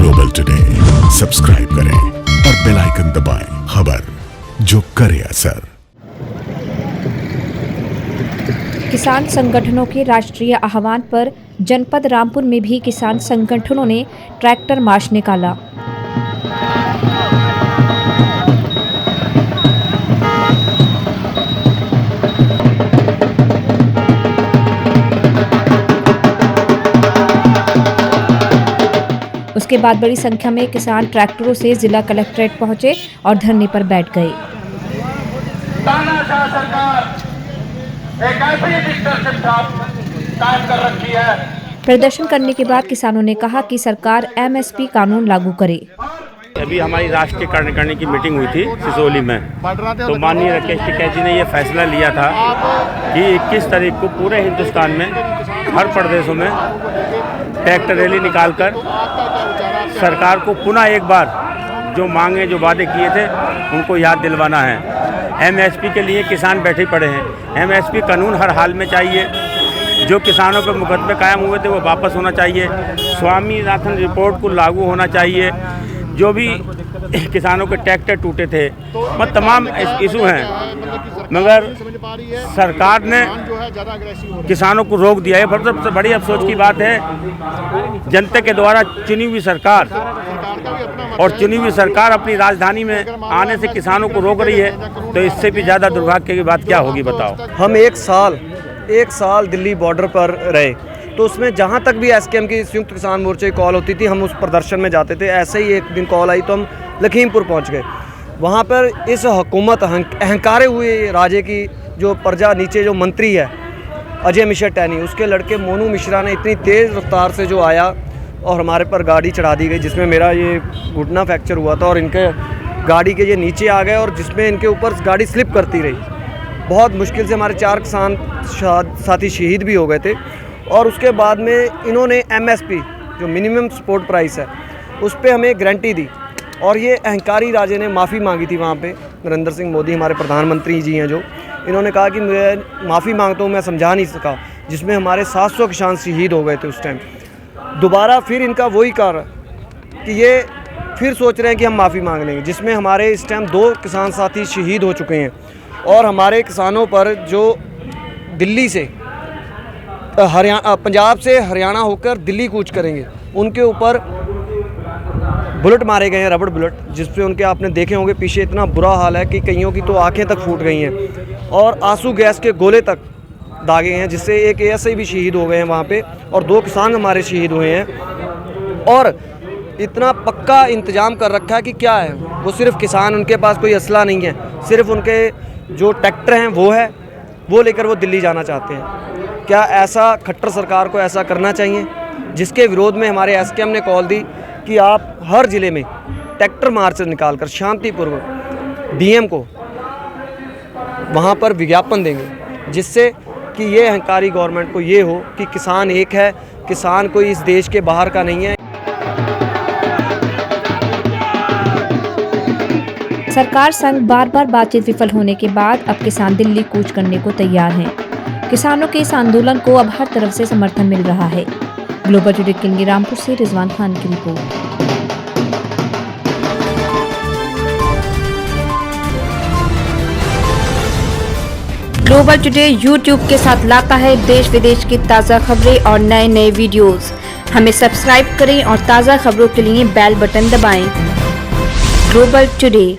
Global today subscribe करें और bell icon दबाएं। खबर जो करे असर। किसान संगठनों के राष्ट्रीय आह्वान पर जनपद रामपुर में भी किसान संगठनों ने ट्रैक्टर मार्च निकाला। उसके बाद बड़ी संख्या में किसान ट्रैक्टरों से जिला कलेक्ट्रेट पहुंचे और धरने पर बैठ गए। तानाशाह सरकार एक ऐसी डिक्टेटरशिप कायम कर रखी है। प्रदर्शन करने के बाद किसानों ने कहा कि सरकार एमएसपी कानून लागू करे। अभी हमारी राष्ट्रीय कार्यकारिणी की मीटिंग हुई थी सिसोली में, तो माननीय राकेश टिकैत जी ने ये फैसला लिया था कि 21 तारीख को पूरे हिंदुस्तान में हर प्रदेशों में ट्रैक्टर रैली निकालकर सरकार को पुनः एक बार जो मांगे जो वादे किए थे उनको याद दिलवाना है। एमएसपी के लिए किसान बैठे पड़े हैं। एमएसपी कानून हर हाल में चाहिए। जो किसानों पर मुकदमे कायम हुए थे वो वापस होना चाहिए। स्वामीनाथन रिपोर्ट को लागू होना चाहिए। जो भी किसानों के ट्रैक्टर टूटे थे, मतलब तमाम इशू हैं, मगर सरकार ने किसानों को रोक दिया है। पर सबसे बड़ी अफसोस की बात है, जनता के द्वारा चुनी हुई सरकार और चुनी हुई सरकार अपनी राजधानी में आने से किसानों को रोक रही है, तो इससे भी ज़्यादा दुर्भाग्य की बात क्या होगी बताओ। हम एक साल दिल्ली बॉर्डर पर रहे, तो उसमें जहाँ तक भी एसकेएम की संयुक्त किसान मोर्चे की कॉल होती थी हम उस प्रदर्शन में जाते थे। ऐसे ही एक दिन कॉल आई तो हम लखीमपुर पहुँच गए। वहाँ पर इस हुकूमत अहंकारे हुए राजे की जो प्रजा नीचे जो मंत्री है अजय मिश्रा टैनी, उसके लड़के मोनू मिश्रा ने इतनी तेज़ रफ्तार से जो आया और हमारे पर गाड़ी चढ़ा दी गई, जिसमें मेरा ये घुटना फ्रैक्चर हुआ था और इनके गाड़ी के ये नीचे आ गए और जिसमें इनके ऊपर गाड़ी स्लिप करती रही। बहुत मुश्किल से हमारे 4 किसान साथी शहीद भी हो गए थे। और उसके बाद में इन्होंने एमएसपी जो मिनिमम सपोर्ट प्राइस है उस पर हमें गारंटी दी और ये अहंकारी राजे ने माफ़ी मांगी थी। वहाँ पे नरेंद्र सिंह मोदी हमारे प्रधानमंत्री जी हैं, जो इन्होंने कहा कि मैं माफ़ी मांगता हूँ, मैं समझा नहीं सका, जिसमें हमारे 700 किसान शहीद हो गए थे उस टाइम। दोबारा फिर इनका वही कारण कि ये फिर सोच रहे हैं कि हम माफ़ी मांग लेंगे, जिसमें हमारे इस टाइम 2 किसान साथी शहीद हो चुके हैं। और हमारे किसानों पर जो दिल्ली से पंजाब से हरियाणा होकर दिल्ली कूच करेंगे, उनके ऊपर बुलेट मारे गए हैं, रबड़ बुलेट, जिसपे उनके आपने देखे होंगे पीछे इतना बुरा हाल है कि कईयों की तो आंखें तक फूट गई हैं और आंसू गैस के गोले तक दागे हैं, जिससे एक एएसआई भी शहीद हो गए हैं वहाँ पे और 2 किसान हमारे शहीद हुए हैं। और इतना पक्का इंतजाम कर रखा है कि क्या है, वो सिर्फ किसान, उनके पास कोई असला नहीं है, सिर्फ उनके जो ट्रैक्टर हैं वो लेकर वो दिल्ली जाना चाहते हैं। क्या ऐसा खट्टर सरकार को ऐसा करना चाहिए? जिसके विरोध में हमारे एसकेएम ने कॉल दी कि आप हर ज़िले में ट्रैक्टर मार्च निकालकर शांतिपूर्वक डीएम को वहाँ पर विज्ञापन देंगे, जिससे कि ये अहंकारी गवर्नमेंट को ये हो कि किसान एक है, किसान कोई इस देश के बाहर का नहीं है। सरकार संग बार बार बातचीत विफल होने के बाद अब किसान दिल्ली कूच करने को तैयार हैं। किसानों के इस आंदोलन को अब हर तरफ से समर्थन मिल रहा है। ग्लोबल टुडे के लिए रामपुर से रिजवान खान की रिपोर्ट। ग्लोबल टुडे यूट्यूब के साथ लाता है देश विदेश की ताज़ा खबरें और नए वीडियोस। हमें सब्सक्राइब करें और ताज़ा खबरों के लिए बेल बटन दबाएं। Global today.